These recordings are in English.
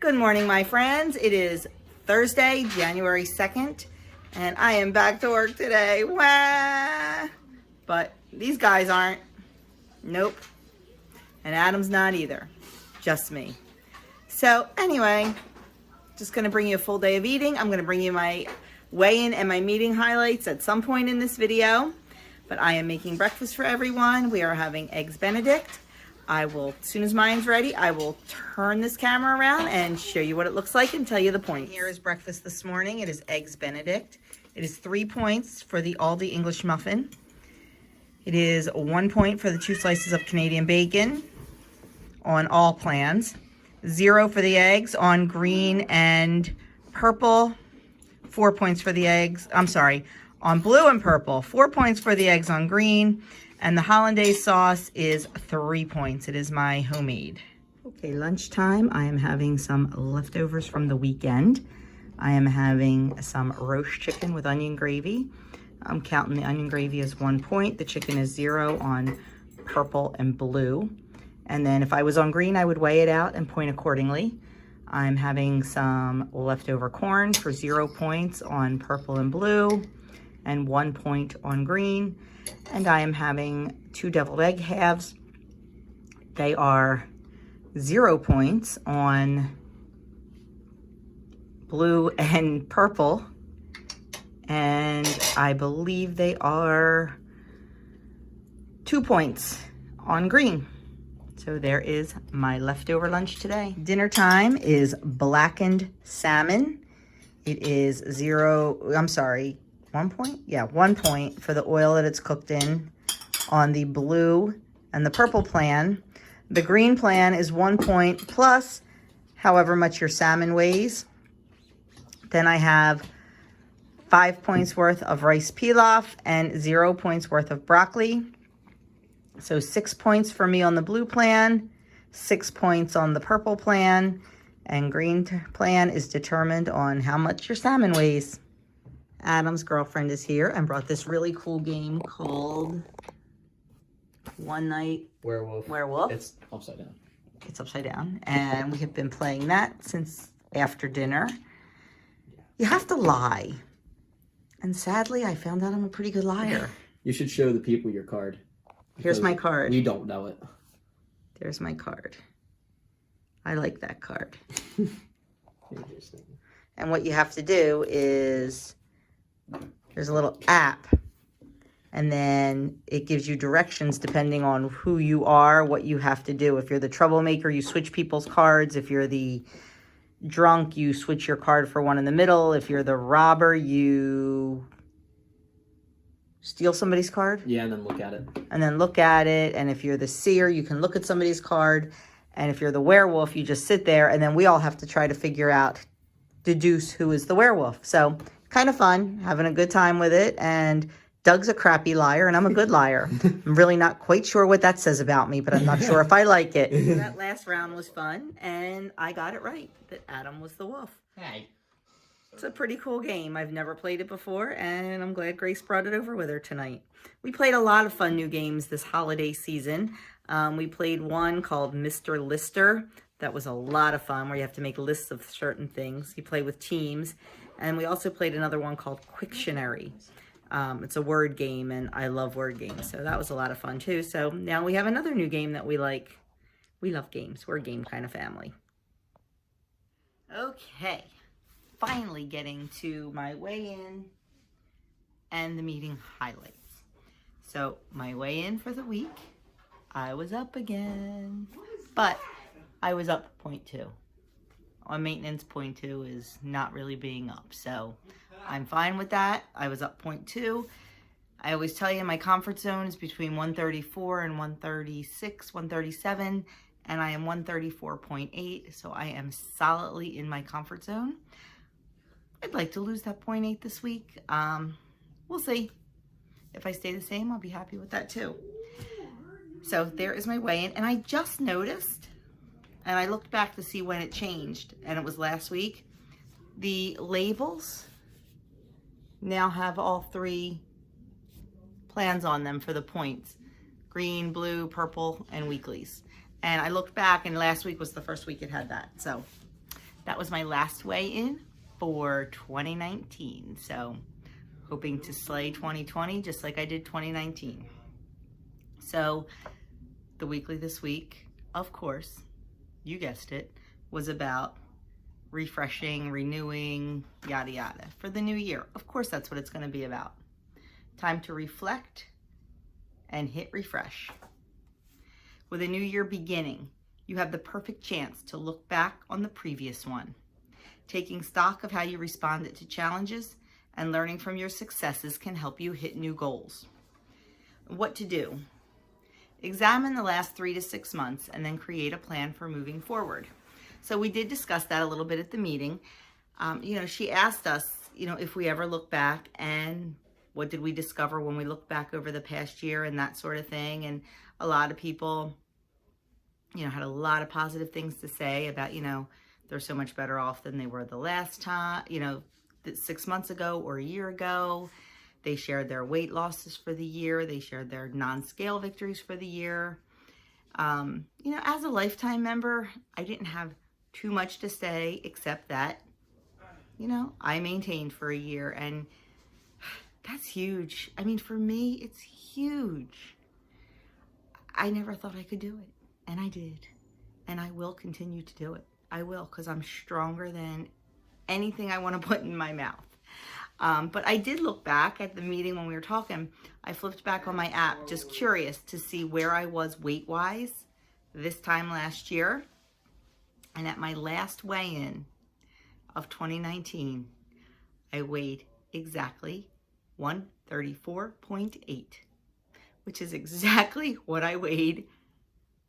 Good morning, my friends. It is Thursday, January 2nd, and I am back to work today. Wah! But these guys aren't. Nope. And Adam's not either. Just me. So anyway, just going to bring you a full day of eating. I'm going to bring you my weigh-in and my meeting highlights at some point in this video. But I am making breakfast for everyone. We are having Eggs Benedict. As soon as mine's ready, I will turn this camera around and show you what it looks like and tell you the point. Here is breakfast this morning. It is Eggs Benedict. It is 3 points for the Aldi English muffin. It is 1 point for the 2 slices of Canadian bacon on all plans. 0 for the eggs on green and purple. 4 points for the eggs. I'm sorry, on blue and purple. 4 points for the eggs on green. And the hollandaise sauce is 3 points. It is my homemade. Okay, lunchtime. I am having some leftovers from the weekend. I am having some roast chicken with onion gravy. I'm counting the onion gravy as 1 point. The chicken is 0 on purple and blue. And then if I was on green, I would weigh it out and point accordingly. I'm having some leftover corn for 0 points on purple and blue and 1 point on green. And I am having 2 deviled egg halves. They are 0 points on blue and purple. And I believe they are 2 points on green. So there is my leftover lunch today. Dinner time is blackened salmon. It is 1 point? Yeah, 1 point for the oil that it's cooked in on the blue and the purple plan. The green plan is 1 point plus however much your salmon weighs. Then I have 5 points worth of rice pilaf and 0 points worth of broccoli. So 6 points for me on the blue plan, 6 points on the purple plan, and green plan is determined on how much your salmon weighs. Adam's girlfriend is here and brought this really cool game called One Night Werewolf. It's upside down. It's upside down. And we have been playing that since after dinner. You have to lie. And sadly, I found out I'm a pretty good liar. You should show the people your card. Here's my card. We don't know it. There's my card. I like that card. Interesting. And what you have to do is, there's a little app, and then it gives you directions depending on who you are, what you have to do. If you're the troublemaker, you switch people's cards. If you're the drunk, you switch your card for one in the middle. If you're the robber, you steal somebody's card. Yeah, and then look at it. And then look at it. And if you're the seer, you can look at somebody's card. And if you're the werewolf, you just sit there, and then we all have to try to figure out, deduce who is the werewolf. So kind of fun, having a good time with it. And Doug's a crappy liar, and I'm a good liar. I'm really not quite sure what that says about me, but I'm not sure if I like it. That last round was fun, and I got it right, that Adam was the wolf. Hey. It's a pretty cool game. I've never played it before, and I'm glad Grace brought it over with her tonight. We played a lot of fun new games this holiday season. We played one called Mr. Lister. That was a lot of fun, where you have to make lists of certain things. You play with teams. And we also played another one called Quictionary. It's a word game, and I love word games. So that was a lot of fun, too. So now we have another new game that we like. We love games. We're a game kind of family. Okay. Finally getting to my weigh-in and the meeting highlights. So my weigh-in for the week, I was up again. But I was up 0.2. On maintenance, 0.2 is not really being up. So I'm fine with that. I was up 0.2. I always tell you my comfort zone is between 134 and 136, 137. And I am 134.8. So I am solidly in my comfort zone. I'd like to lose that 0.8 this week. We'll see. If I stay the same, I'll be happy with that too. So there is my weigh-in. And I just noticed, and I looked back to see when it changed, and it was last week, the labels now have all 3 plans on them for the points. Green, blue, purple, and weeklies. And I looked back, and last week was the first week it had that. So that was my last weigh-in for 2019. So hoping to slay 2020 just like I did 2019. So the weekly this week, of course, you guessed it, was about refreshing, renewing, yada yada for the new year. Of course, that's what it's going to be about. Time to reflect and hit refresh. With a new year beginning, you have the perfect chance to look back on the previous one, taking stock of how you responded to challenges and learning from your successes can help you hit new goals. What to do? Examine the last 3 to 6 months and then create a plan for moving forward. So we did discuss that a little bit at the meeting. She asked us, if we ever look back and what did we discover when we looked back over the past year and that sort of thing. And a lot of people, had a lot of positive things to say about, they're so much better off than they were the last time, 6 months ago or a year ago. They shared their weight losses for the year. They shared their non-scale victories for the year. As a lifetime member, I didn't have too much to say except that, I maintained for a year, and that's huge. I mean, for me, it's huge. I never thought I could do it, and I did, and I will continue to do it. I will, because I'm stronger than anything I want to put in my mouth. But I did look back at the meeting when we were talking. I flipped back on my app, just curious to see where I was weight-wise this time last year. And at my last weigh-in of 2019, I weighed exactly 134.8, which is exactly what I weighed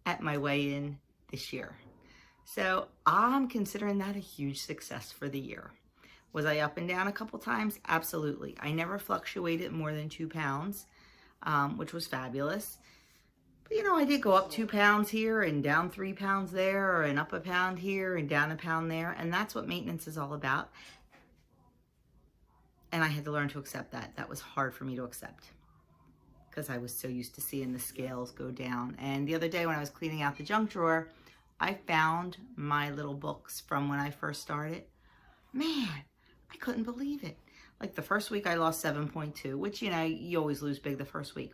at my weigh-in this year. So I'm considering that a huge success for the year. Was I up and down a couple times? Absolutely. I never fluctuated more than 2 pounds, which was fabulous. But, I did go up 2 pounds here and down 3 pounds there, and up a pound here and down a pound there. And that's what maintenance is all about. And I had to learn to accept that. That was hard for me to accept because I was so used to seeing the scales go down. And the other day when I was cleaning out the junk drawer, I found my little books from when I first started. Man, I couldn't believe it. Like the first week I lost 7.2, which, you always lose big the first week.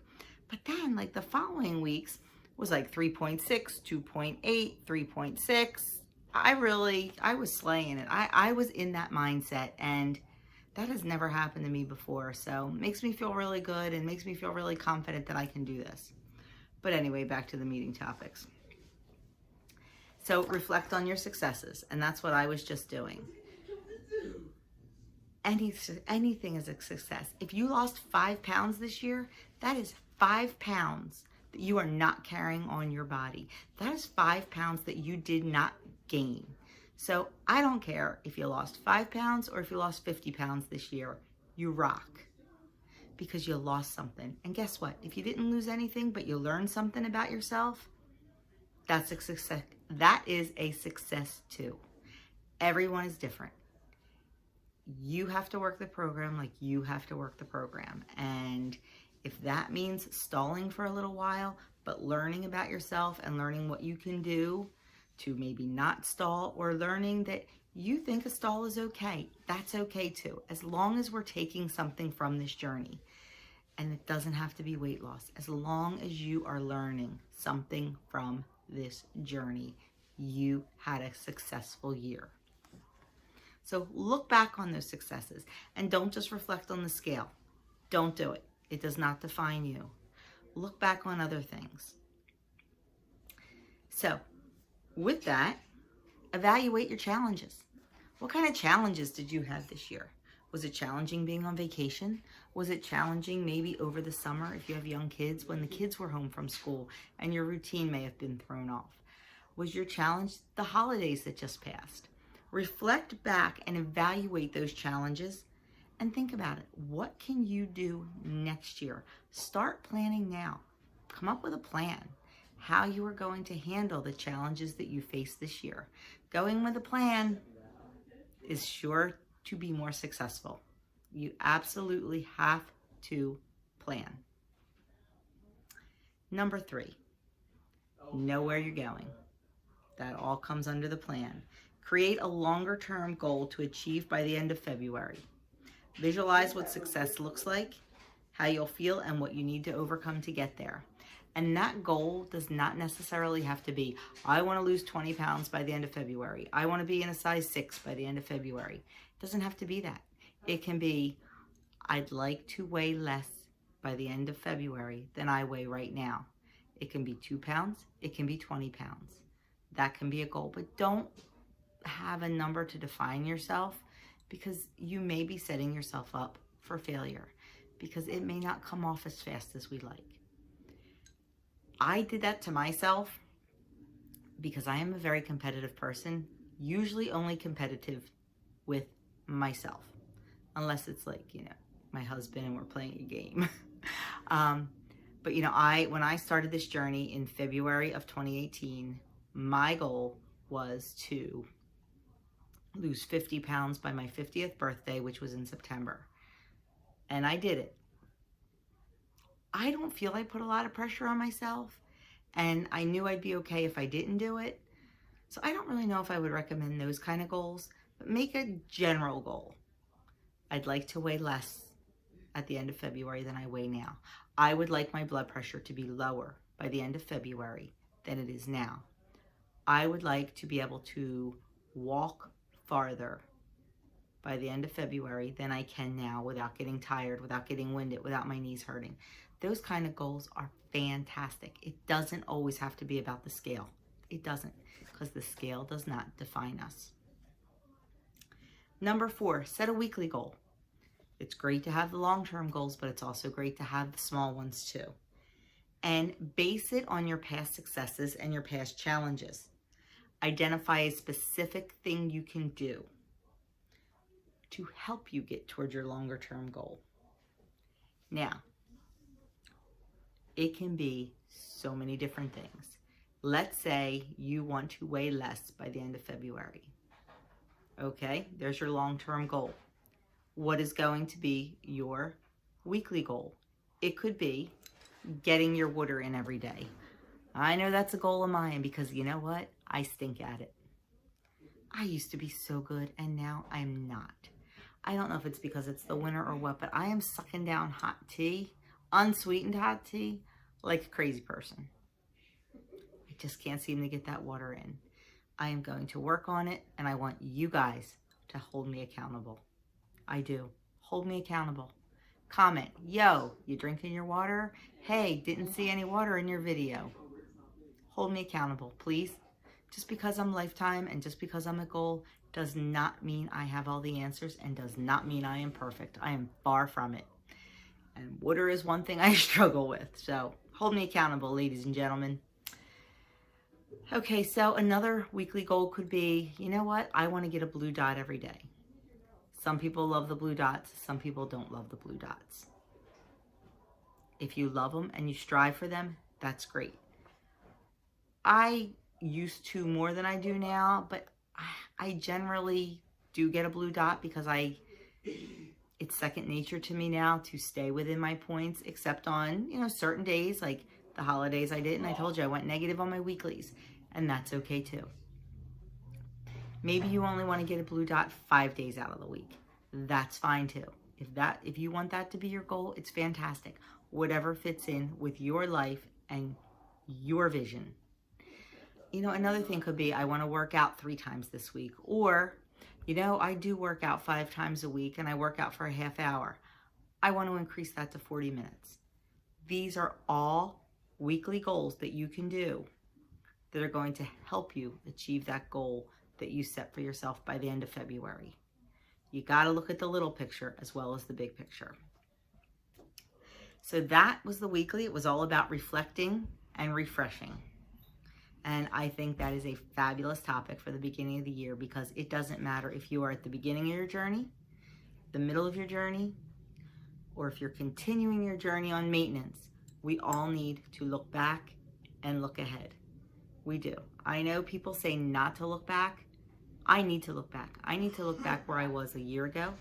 But then like the following weeks was like 3.6, 2.8, 3.6. I was slaying it. I was in that mindset, and that has never happened to me before. So it makes me feel really good and makes me feel really confident that I can do this. But anyway, back to the meeting topics. So reflect on your successes, and that's what I was just doing. Anything is a success. If you lost 5 pounds this year, that is 5 pounds that you are not carrying on your body. That is 5 pounds that you did not gain. So I don't care if you lost 5 pounds or if you lost 50 pounds this year. You rock because you lost something. And guess what? If you didn't lose anything, but you learned something about yourself, that's a success. That is a success too. Everyone is different. You have to work the program like you have to work the program. And if that means stalling for a little while, but learning about yourself and learning what you can do to maybe not stall, or learning that you think a stall is okay, that's okay too. As long as we're taking something from this journey, and it doesn't have to be weight loss. As long as you are learning something from this journey, you had a successful year. So look back on those successes and don't just reflect on the scale. Don't do it. It does not define you. Look back on other things. So with that, evaluate your challenges. What kind of challenges did you have this year? Was it challenging being on vacation? Was it challenging maybe over the summer if you have young kids, when the kids were home from school and your routine may have been thrown off? Was your challenge the holidays that just passed? Reflect back and evaluate those challenges and think about it. What can you do next year? Start planning now. Come up with a plan how you are going to handle the challenges that you face this year. Going with a plan is sure to be more successful. You absolutely have to plan. Number 3, know where you're going. That all comes under the plan. Create a longer-term goal to achieve by the end of February. Visualize what success looks like, how you'll feel, and what you need to overcome to get there. And that goal does not necessarily have to be, I want to lose 20 pounds by the end of February. I want to be in a size 6 by the end of February. It doesn't have to be that. It can be, I'd like to weigh less by the end of February than I weigh right now. It can be 2 pounds. It can be 20 pounds. That can be a goal, but don't have a number to define yourself, because you may be setting yourself up for failure because it may not come off as fast as we like. I did that to myself because I am a very competitive person, usually only competitive with myself, unless it's like, my husband and we're playing a game. But when I started this journey in February of 2018, my goal was to lose 50 pounds by my 50th birthday, which was in September. And I did it. I don't feel I put a lot of pressure on myself, and I knew I'd be okay if I didn't do it. So I don't really know if I would recommend those kind of goals, but make a general goal. I'd like to weigh less at the end of February than I weigh now. I would like my blood pressure to be lower by the end of February than it is now. I would like to be able to walk farther by the end of February than I can now without getting tired, without getting winded, without my knees hurting. Those kind of goals are fantastic. It doesn't always have to be about the scale. It doesn't, because the scale does not define us. Number 4, set a weekly goal. It's great to have the long-term goals, but it's also great to have the small ones too. And base it on your past successes and your past challenges. Identify a specific thing you can do to help you get toward your longer-term goal. Now, it can be so many different things. Let's say you want to weigh less by the end of February. Okay, there's your long-term goal. What is going to be your weekly goal? It could be getting your water in every day. I know that's a goal of mine because you know what? I stink at it. I used to be so good and now I'm not. I don't know if it's because it's the winter or what, but I am sucking down hot tea, unsweetened hot tea, like a crazy person. I just can't seem to get that water in. I am going to work on it, and I want you guys to hold me accountable. I do. Hold me accountable. Comment, yo, you drinking your water? Hey, didn't see any water in your video. Hold me accountable, please. Just because I'm Lifetime and just because I'm a goal does not mean I have all the answers and does not mean I am perfect. I am far from it. And water is one thing I struggle with. So hold me accountable, ladies and gentlemen. Okay, so another weekly goal could be, you know what? I want to get a blue dot every day. Some people love the blue dots. Some people don't love the blue dots. If you love them and you strive for them, that's great. I used to more than I do now, but I generally do get a blue dot because it's second nature to me now to stay within my points, except on, certain days like the holidays I didn't. I told you I went negative on my weeklies, and that's okay too. Maybe you only want to get a blue dot 5 days out of the week. That's fine too. If you want that to be your goal, it's fantastic. Whatever fits in with your life and your vision. Another thing could be, I want to work out 3 times this week. Or, I do work out 5 times a week and I work out for a half hour. I want to increase that to 40 minutes. These are all weekly goals that you can do that are going to help you achieve that goal that you set for yourself by the end of February. You got to look at the little picture as well as the big picture. So that was the weekly. It was all about reflecting and refreshing. And I think that is a fabulous topic for the beginning of the year, because it doesn't matter if you are at the beginning of your journey, the middle of your journey, or if you're continuing your journey on maintenance. We all need to look back and look ahead. We do. I know people say not to look back. I need to look back. I need to look back where I was a year ago.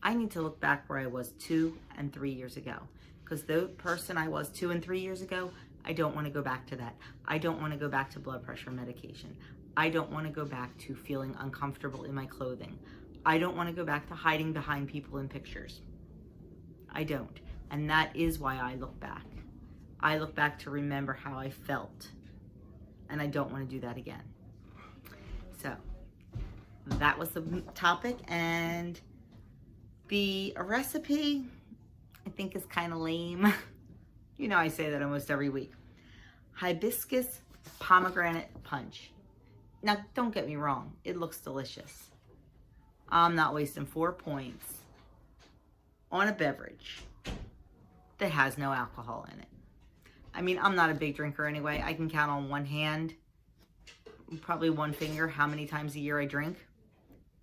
I need to look back where I was 2 and 3 years ago. Because the person I was 2 and 3 years ago, I don't want to go back to that. I don't want to go back to blood pressure medication. I don't want to go back to feeling uncomfortable in my clothing. I don't want to go back to hiding behind people in pictures. I don't. And that is why I look back. I look back to remember how I felt. And I don't want to do that again. So that was the topic. And the recipe, I think, is kind of lame. You know, I say that almost every week. Hibiscus pomegranate punch. Now, don't get me wrong. It looks delicious. I'm not wasting 4 points on a beverage that has no alcohol in it. I mean, I'm not a big drinker anyway. I can count on one hand, probably one finger, how many times a year I drink.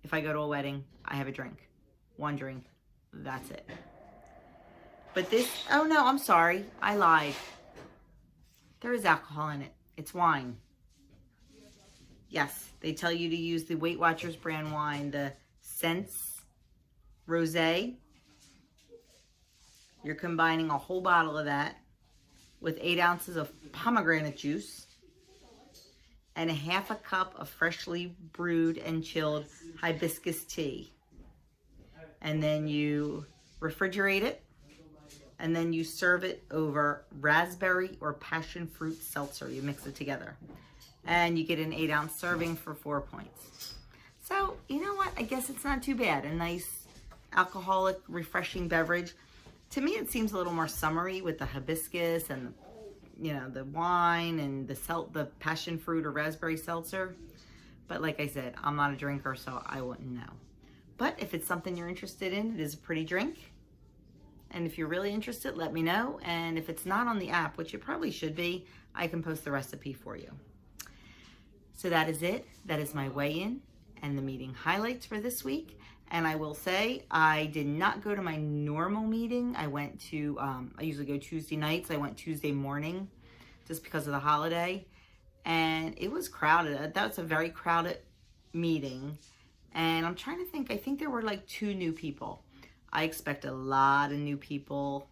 If I go to a wedding, I have a drink. One drink. That's it. But this, oh no, I'm sorry. I lied. There is alcohol in it. It's wine. Yes, they tell you to use the Weight Watchers brand wine, the Sense Rosé. You're combining a whole bottle of that with 8 ounces of pomegranate juice and a half a cup of freshly brewed and chilled hibiscus tea. And then you refrigerate it, and then you serve it over raspberry or passion fruit seltzer. You mix it together. And you get an 8-ounce serving for 4 points. So, you know what? I guess it's not too bad. A nice alcoholic, refreshing beverage. To me, it seems a little more summery with the hibiscus and, you know, the wine and the passion fruit or raspberry seltzer. But like I said, I'm not a drinker, so I wouldn't know. But if it's something you're interested in, it is a pretty drink. And if you're really interested, let me know. And if it's not on the app, which it probably should be, I can post the recipe for you. So that is it. That is my weigh-in and the meeting highlights for this week. And I will say, I did not go to my normal meeting. I went to, I usually go Tuesday nights. I went Tuesday morning just because of the holiday. And it was crowded. That was a very crowded meeting. And I'm trying to think, I think there were like 2 new people. I expect a lot of new people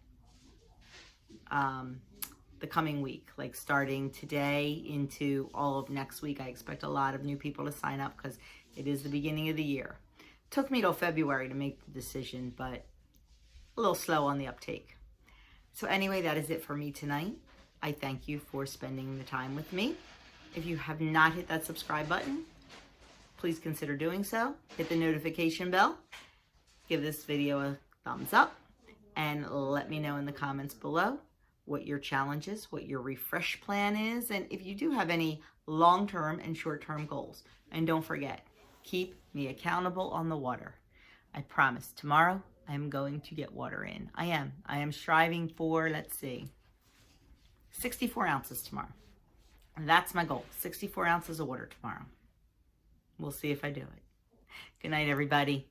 the coming week, like starting today into all of next week. I expect a lot of new people to sign up because it is the beginning of the year. Took me till February to make the decision, but a little slow on the uptake. So anyway, that is it for me tonight. I thank you for spending the time with me. If you have not hit that subscribe button, please consider doing so. Hit the notification bell. Give this video a thumbs up. And let me know in the comments below what your challenge is, what your refresh plan is, and if you do have any long-term and short-term goals. And don't forget, keep me accountable on the water. I promise tomorrow I am going to get water in. I am striving for, let's see, 64 ounces tomorrow. And that's my goal, 64 ounces of water tomorrow. We'll see if I do it. Good night, everybody.